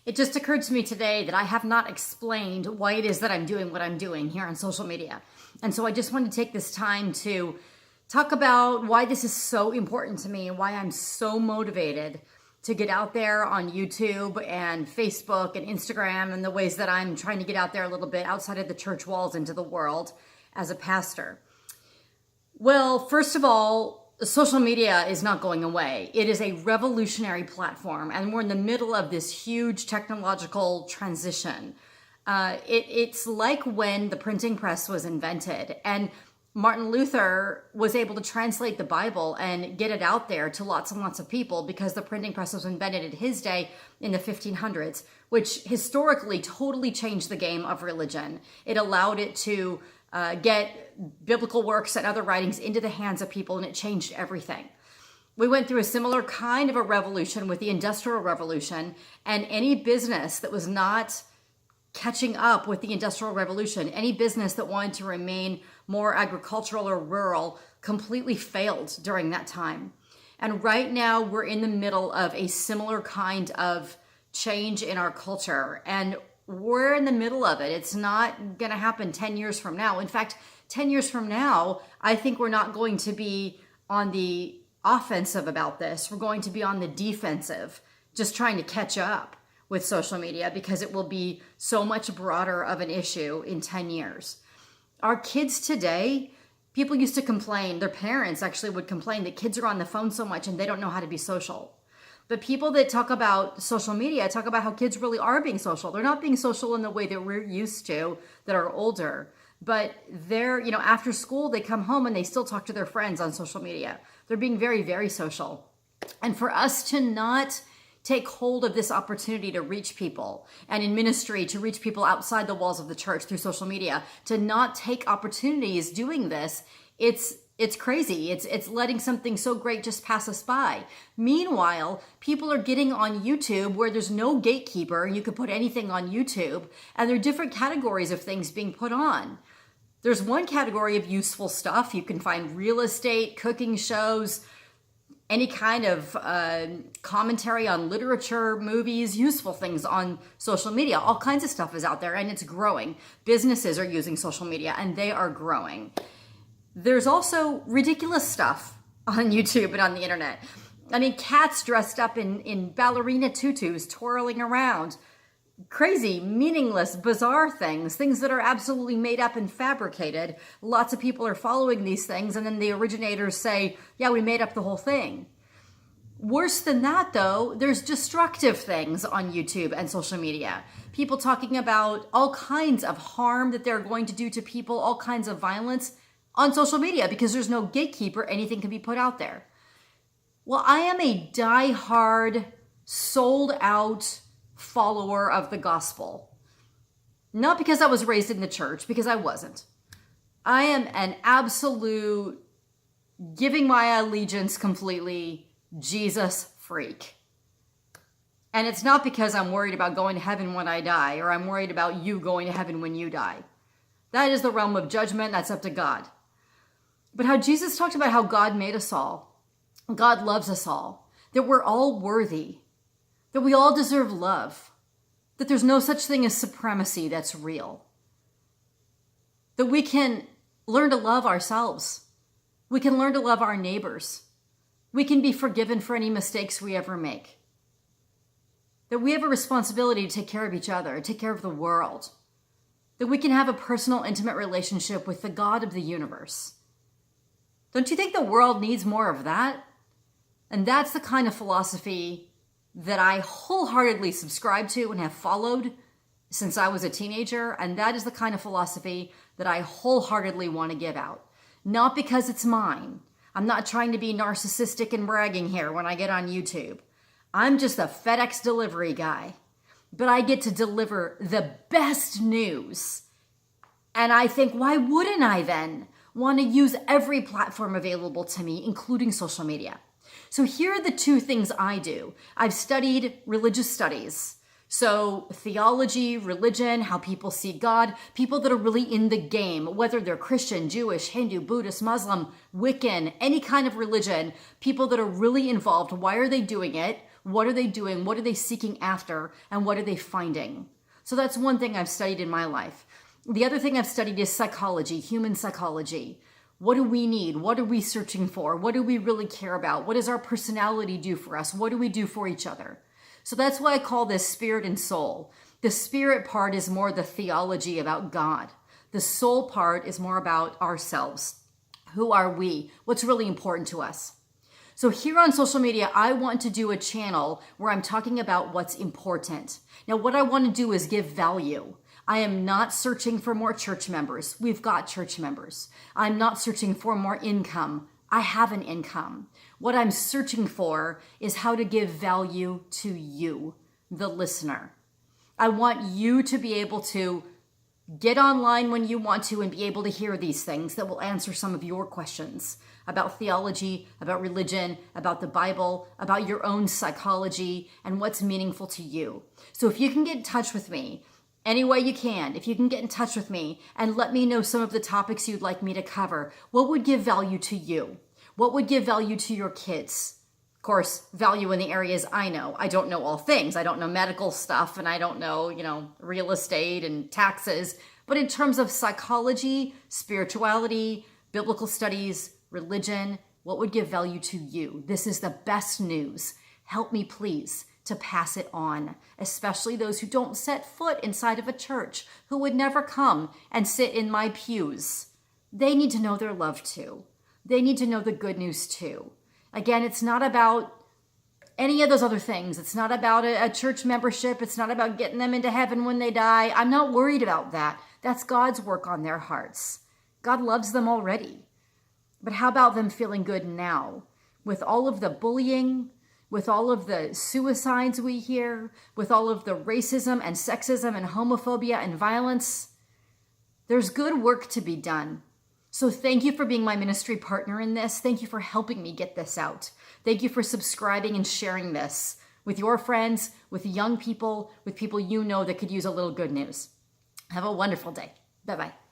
It just occurred to me today that I have not explained why it is that I'm doing what I'm doing here on social media. And so I just wanted to take this time to talk about why this is so important to me and why I'm so motivated to get out there on YouTube and Facebook and Instagram and the ways that I'm trying to get out there a little bit outside of the church walls into the world as a pastor. Well, first of all, social media is not going away. It is a revolutionary platform, and we're in the middle of this huge technological transition. It's like when the printing press was invented, and Martin Luther was able to translate the Bible and get it out there to lots and lots of people because the printing press was invented in his day in the 1500s, which historically totally changed the game of religion. It allowed it to get biblical works and other writings into the hands of people, and it changed everything. We went through a similar kind of a revolution with the Industrial Revolution, and any business that was not catching up with the Industrial Revolution, any business that wanted to remain more agricultural or rural, completely failed during that time. And right now we're in the middle of a similar kind of change in our culture, and we're in the middle of it. It's not going to happen 10 years from now. In fact, 10 years from now, I think we're not going to be on the offensive about this. We're going to be on the defensive, just trying to catch up with social media because it will be so much broader of an issue in 10 years. Our kids today, people used to complain, their parents actually would complain that kids are on the phone so much and they don't know how to be social. But people that talk about social media talk about how kids really are being social. They're not being social in the way that we're used to that are older. But they're, after school, they come home and they still talk to their friends on social media. They're being very, very social. And for us to not take hold of this opportunity to reach people, and in ministry to reach people outside the walls of the church through social media, to not take opportunities doing this, it's crazy. It's letting something so great just pass us by. Meanwhile, people are getting on YouTube where there's no gatekeeper. You could put anything on YouTube, and there are different categories of things being put on. There's one category of useful stuff. You can find real estate, cooking shows, any kind of commentary on literature, movies, useful things on social media. All kinds of stuff is out there, and it's growing. Businesses are using social media, and they are growing. There's also ridiculous stuff on YouTube and on the internet. I mean, cats dressed up in ballerina tutus twirling around. Crazy, meaningless, bizarre things that are absolutely made up and fabricated. Lots of people are following these things, and then the originators say, yeah, we made up the whole thing. Worse than that, though, there's destructive things on YouTube and social media. People talking about all kinds of harm that they're going to do to people, all kinds of violence on social media because there's no gatekeeper, anything can be put out there. Well, I am a die-hard, sold-out follower of the gospel. Not because I was raised in the church, because I wasn't. I am an absolute, giving my allegiance completely, Jesus freak. And it's not because I'm worried about going to heaven when I die, or I'm worried about you going to heaven when you die. That is the realm of judgment. That's up to God. But how Jesus talked about how God made us all. God loves us all. That we're all worthy. That we all deserve love. That there's no such thing as supremacy that's real. That we can learn to love ourselves. We can learn to love our neighbors. We can be forgiven for any mistakes we ever make. That we have a responsibility to take care of each other, take care of the world. That we can have a personal, intimate relationship with the God of the universe. Don't you think the world needs more of that? And that's the kind of philosophy that I wholeheartedly subscribe to and have followed since I was a teenager. And that is the kind of philosophy that I wholeheartedly want to give out. Not because it's mine. I'm not trying to be narcissistic and bragging here when I get on YouTube. I'm just a FedEx delivery guy. But I get to deliver the best news. And I think, why wouldn't I then want to use every platform available to me, including social media? So here are the two things I do. I've studied religious studies. So theology, religion, how people see God, people that are really in the game, whether they're Christian, Jewish, Hindu, Buddhist, Muslim, Wiccan, any kind of religion, people that are really involved. Why are they doing it? What are they doing? What are they seeking after? And what are they finding? So that's one thing I've studied in my life. The other thing I've studied is psychology, human psychology. What do we need? What are we searching for? What do we really care about? What does our personality do for us? What do we do for each other? So that's why I call this spirit and soul. The spirit part is more the theology about God. The soul part is more about ourselves. Who are we? What's really important to us? So here on social media, I want to do a channel where I'm talking about what's important. Now, what I want to do is give value. I am not searching for more church members. We've got church members. I'm not searching for more income. I have an income. What I'm searching for is how to give value to you, the listener. I want you to be able to get online when you want to and be able to hear these things that will answer some of your questions about theology, about religion, about the Bible, about your own psychology, and what's meaningful to you. So if you can get in touch with me any way you can, if you can get in touch with me and let me know some of the topics you'd like me to cover, what would give value to you? What would give value to your kids? Of course, value in the areas I know. I don't know all things. I don't know medical stuff, and I don't know, real estate and taxes. But in terms of psychology, spirituality, biblical studies, religion, what would give value to you? This is the best news. Help me, please, to pass it on, especially those who don't set foot inside of a church, who would never come and sit in my pews. They need to know they're loved too. They need to know the good news too. Again, it's not about any of those other things. It's not about a church membership. It's not about getting them into heaven when they die. I'm not worried about that. That's God's work on their hearts. God loves them already. But how about them feeling good now? With all of the bullying, with all of the suicides we hear, with all of the racism and sexism and homophobia and violence, there's good work to be done. So thank you for being my ministry partner in this. Thank you for helping me get this out. Thank you for subscribing and sharing this with your friends, with young people, with people you know that could use a little good news. Have a wonderful day. Bye-bye.